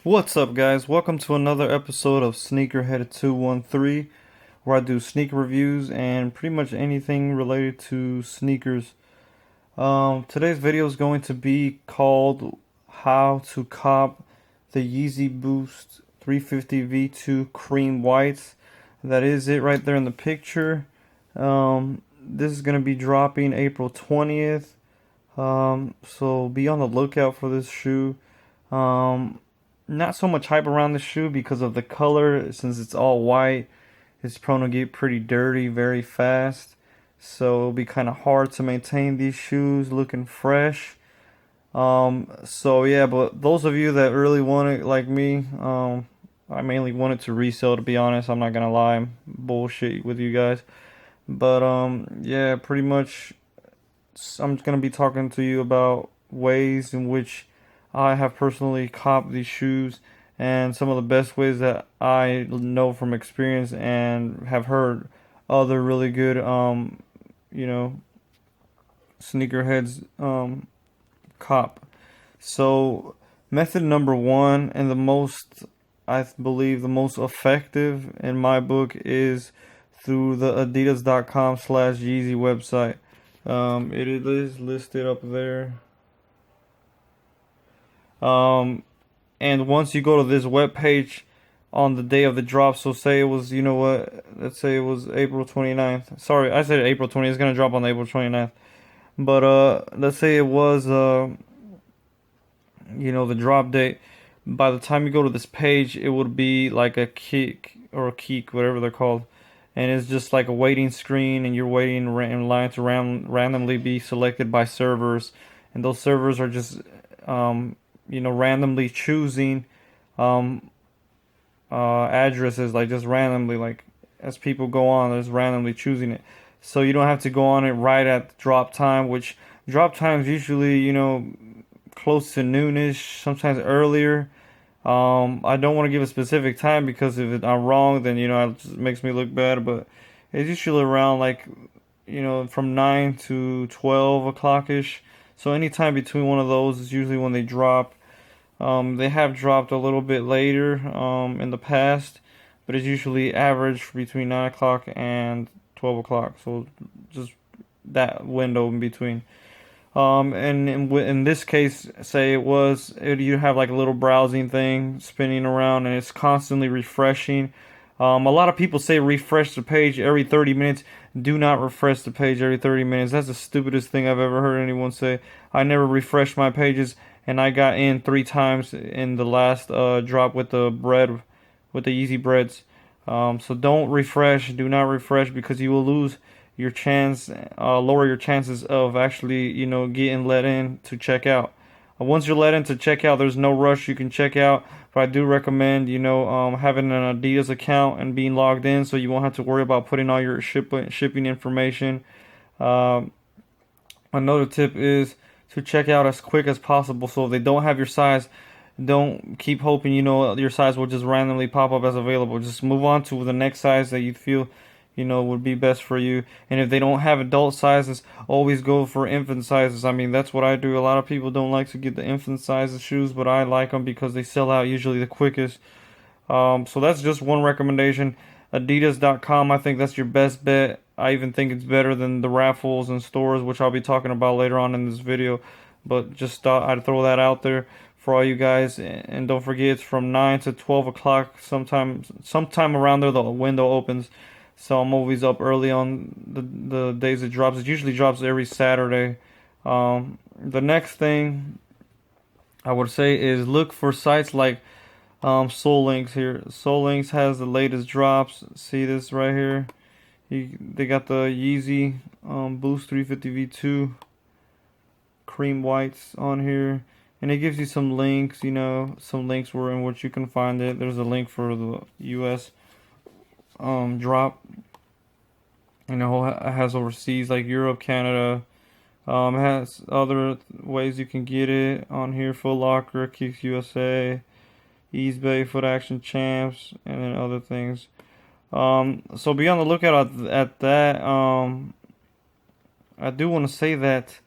What's up, guys? Welcome to another episode of Sneakerhead 213, where I do sneaker reviews and pretty much anything related to sneakers. Today's video is going to be called How to Cop the Yeezy Boost 350 V2 Cream Whites. That is it right there in the picture. This is going to be dropping April 20th. So be on the lookout for this shoe. Um, Not so much hype around the shoe because of the color. Since it's all white, it's prone to get pretty dirty very fast. So it'll be kind of hard to maintain these shoes looking fresh. So yeah, but those of you that really want it, like me, I mainly wanted to resell. To be honest, I'm not gonna lie, bullshit with you guys. But yeah, pretty much, I'm gonna be talking to you about ways in which I have personally copped these shoes and some of the best ways that I know from experience and have heard other really good you know sneakerheads cop. So method number one, and the most, I believe the most effective in my book, is through the adidas.com/Yeezy website. It is listed up there. Um, and once you go to this web page on the day of the drop, so say it was, let's say it was April 29th. Sorry, I said April 20th. It's gonna drop on April 29th. But let's say it was the drop date. By the time you go to this page, it would be like a kick or a keek, whatever they're called, and it's just like a waiting screen, and you're waiting in line to randomly be selected by servers, and those servers are just randomly choosing um, addresses, like just randomly, like as people go on, there's randomly choosing it. So you don't have to go on it right at drop time, which drop times usually, close to noonish, sometimes earlier. I don't want to give a specific time because if I'm wrong, then it just makes me look bad. But it's usually around like from 9 to 12 o'clock ish. So anytime between one of those is usually when they drop. They have dropped a little bit later in the past, but it's usually average between 9 o'clock and 12 o'clock. So just that window in between. And in this case, say you have like a little browsing thing spinning around and it's constantly refreshing. A lot of people say refresh the page every 30 minutes. Do not refresh the page every 30 minutes. That's the stupidest thing I've ever heard anyone say. I never refreshed my pages, and I got in 3 times in the last drop with the bread, with the Yeezy breads. So don't refresh. Do not refresh because you will lose your chance, lower your chances of actually, getting let in to check out. Once you're let in to check out, there's no rush. You can check out, but I do recommend, having an Adidas account and being logged in, so you won't have to worry about putting all your shipping information. Um, Another tip is to check out as quick as possible. So if they don't have your size, don't keep hoping your size will just randomly pop up as available. Just move on to the next size that you feel would be best for you. And if they don't have adult sizes, always go for infant sizes. I mean, that's what I do. A lot of people don't like to get the infant sizes shoes, but I like them because they sell out usually the quickest. So that's just one recommendation. Adidas.com, I think that's your best bet. I even think it's better than the raffles and stores, which I'll be talking about later on in this video. But just thought I'd throw that out there for all you guys. And don't forget, it's from 9 to 12 o'clock. Sometime around there, the window opens. So I'm always up early on the days it drops. It usually drops every Saturday. The next thing I would say is look for sites like Soul Links here. Soul Links has the latest drops. See this right here? They got the Yeezy Boost 350 V2 cream whites on here, and it gives you some links. Some links where in which you can find it. There's a link for the U.S. Drop. It has overseas like Europe, Canada. It has other ways you can get it on here. Foot Locker, Kicks USA, Ease Bay, Foot Action Champs, and then other things. So be on the lookout at that. I do want to say that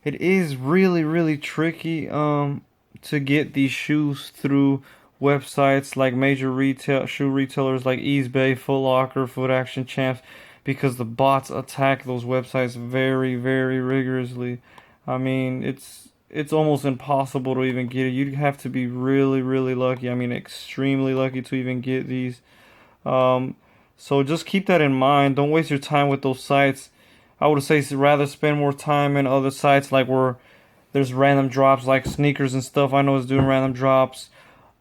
it is really, really tricky to get these shoes through websites like major retail shoe retailers like eBay, Foot Locker, Foot Action Champs, because the bots attack those websites very, very rigorously. I mean, it's almost impossible to even get it. You'd have to be really, really lucky. I mean, extremely lucky to even get these. Um, so just keep that in mind. Don't waste your time with those sites. I would say rather spend more time in other sites like where there's random drops like sneakers and stuff. I know it's doing random drops.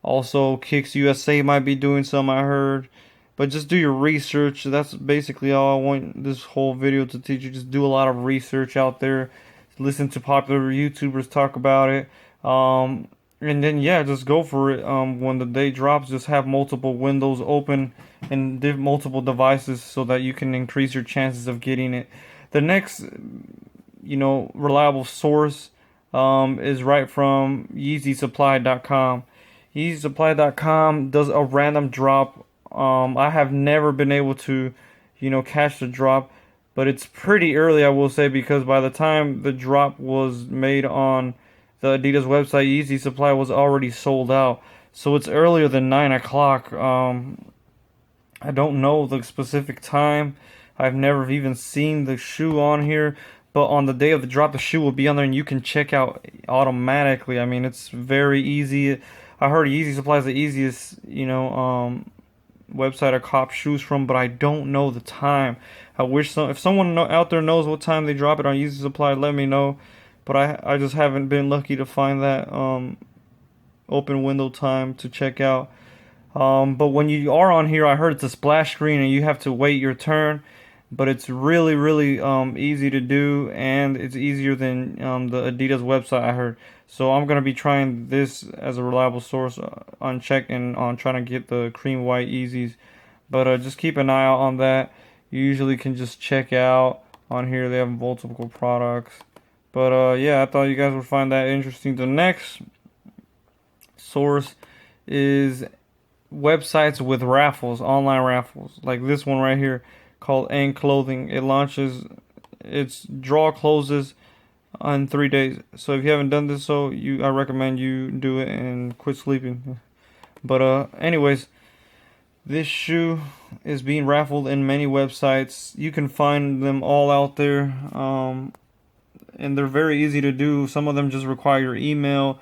Also, Kicks USA might be doing some, I heard. But just do your research. That's basically all I want this whole video to teach you. Just do a lot of research out there. Listen to popular YouTubers talk about it. And then, yeah, just go for it. When the day drops, just have multiple windows open and multiple devices so that you can increase your chances of getting it. The next, reliable source is right from YeezySupply.com. YeezySupply.com does a random drop. I have never been able to, catch the drop, but it's pretty early, I will say, because by the time the drop was made on the Adidas website, Yeezy Supply was already sold out. So it's earlier than 9 o'clock. I don't know the specific time. I've never even seen the shoe on here. But on the day of the drop, the shoe will be on there and you can check out automatically. I mean, it's very easy. I heard Yeezy Supply is the easiest, website to cop shoes from, but I don't know the time. I wish if someone out there knows what time they drop it on Yeezy Supply, let me know. But I just haven't been lucky to find that open window time to check out. But when you are on here, I heard it's a splash screen and you have to wait your turn. But it's really, really easy to do, and it's easier than the Adidas website, I heard. So I'm gonna be trying this as a reliable source on checking on trying to get the cream white Yeezys. But just keep an eye out on that. You usually can just check out on here. They have multiple products. But yeah, I thought you guys would find that interesting. The next source is websites with raffles, online raffles, like this one right here called Ain't Clothing. It launches, its draw closes in 3 days. So if you haven't done this, I recommend you do it and quit sleeping. But anyways, this shoe is being raffled in many websites. You can find them all out there, and they're very easy to do. Some of them just require your email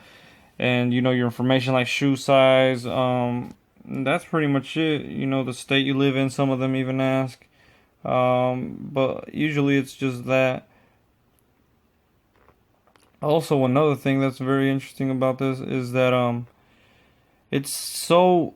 and your information like shoe size. That's pretty much it. The state you live in. Some of them even ask. But usually it's just that. Also, another thing that's very interesting about this is that it's so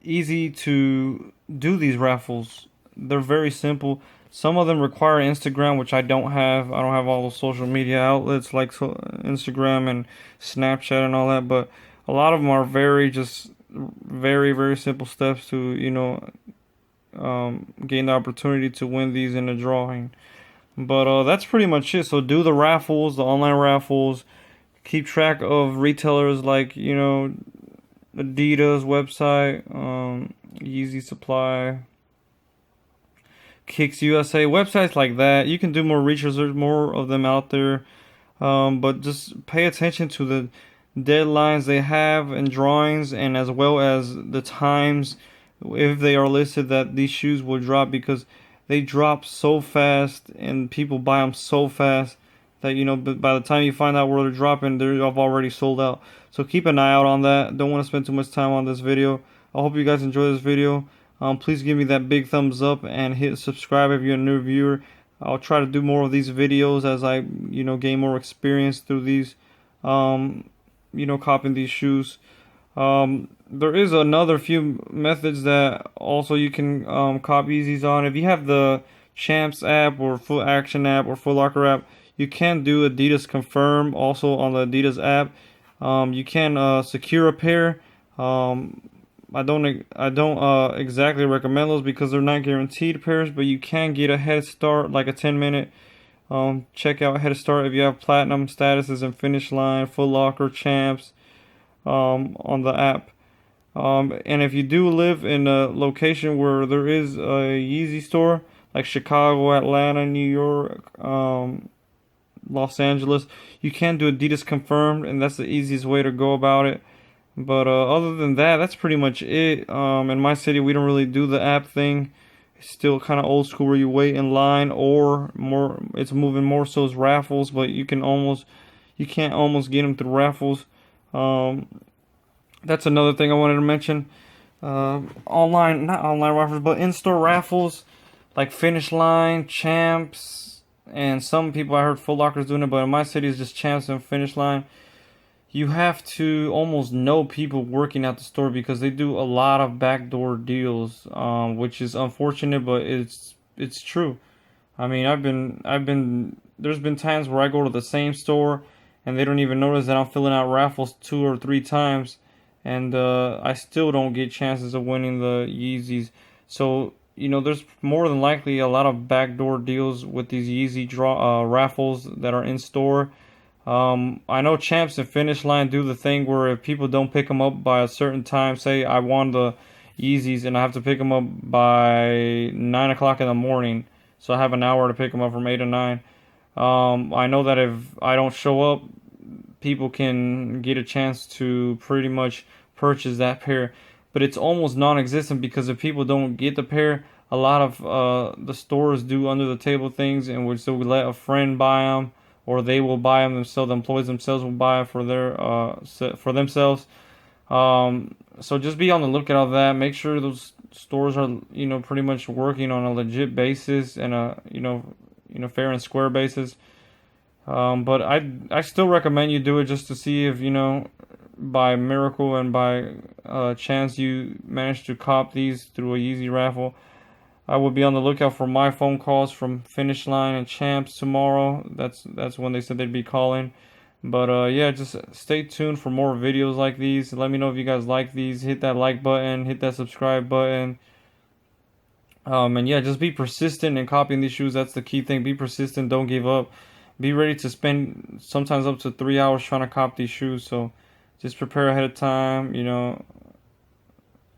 easy to do these raffles. They're very simple. Some of them require Instagram, which I don't have. I don't have all the social media outlets like Instagram and Snapchat and all that. But a lot of them are very, very simple steps to gain the opportunity to win these in a drawing. But that's pretty much it. So do the raffles, the online raffles. Keep track of retailers like Adidas website, Yeezy Supply, Kicks USA, websites like that. You can do more research. There's more of them out there. But just pay attention to the deadlines they have and drawings, and as well as the times if they are listed that these shoes will drop, because they drop so fast and people buy them so fast that by the time you find out where they're dropping, they're already sold out. So keep an eye out on that. Don't want to spend too much time on this video. I hope you guys enjoy this video. Please give me that big thumbs up and hit subscribe if you're a new viewer. I'll try to do more of these videos as I gain more experience through these copying these shoes. There is another few methods that also you can copy Yeezys on. If you have the Champs app or Foot Action app or Foot Locker app, you can do Adidas Confirm also on the Adidas app. You can secure a pair. I don't exactly recommend those because they're not guaranteed pairs, but you can get a head start, like a 10-minute check out head start if you have platinum statuses and Finish Line, Foot Locker, Champs on the app. And if you do live in a location where there is a Yeezy store, like Chicago, Atlanta, New York, Los Angeles, you can do Adidas Confirmed, and that's the easiest way to go about it. But other than that, that's pretty much it. In my city, we don't really do the app thing. It's still kind of old school where you wait in line, or more. It's moving more so as raffles, but you can't almost get them through raffles. Um, that's another thing I wanted to mention. Online, not online raffles, but in-store raffles like Finish Line, Champs, and some people I heard Foot Locker's doing it, but in my city it's just Champs and Finish Line. You have to almost know people working at the store because they do a lot of backdoor deals, which is unfortunate, but it's true. I mean, there's been times where I go to the same store and they don't even notice that I'm filling out raffles 2 or 3 times, and I still don't get chances of winning the Yeezys. So there's more than likely a lot of backdoor deals with these Yeezy draw raffles that are in store. I know Champs and Finish Line do the thing where if people don't pick them up by a certain time, say I won the Yeezys and I have to pick them up by 9 o'clock in the morning, so I have an hour to pick them up from 8 to 9. I know that if I don't show up, people can get a chance to pretty much purchase that pair, but it's almost non-existent because if people don't get the pair, a lot of the stores do under the table things in which they will let a friend buy them, or they will buy them themselves. The employees themselves will buy it for their for themselves. So just be on the lookout of that. Make sure those stores are pretty much working on a legit basis and a fair and square basis. But I still recommend you do it just to see if by miracle and by chance you manage to cop these through a Yeezy raffle. I will be on the lookout for my phone calls from Finish Line and Champs tomorrow. That's when they said they'd be calling. But yeah, just stay tuned for more videos like these. Let me know if you guys like these. Hit that like button, hit that subscribe button. And yeah, just be persistent in copying these shoes. That's the key thing. Be persistent. Don't give up. Be ready to spend sometimes up to 3 hours trying to cop these shoes. So just prepare ahead of time.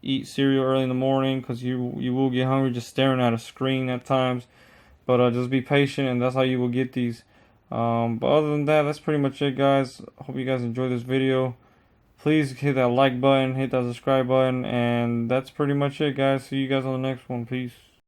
Eat cereal early in the morning because you will get hungry just staring at a screen at times. But just be patient, and that's how you will get these. But other than that, that's pretty much it, guys. Hope you guys enjoyed this video. Please hit that like button, hit that subscribe button, and that's pretty much it, guys. See you guys on the next one. Peace.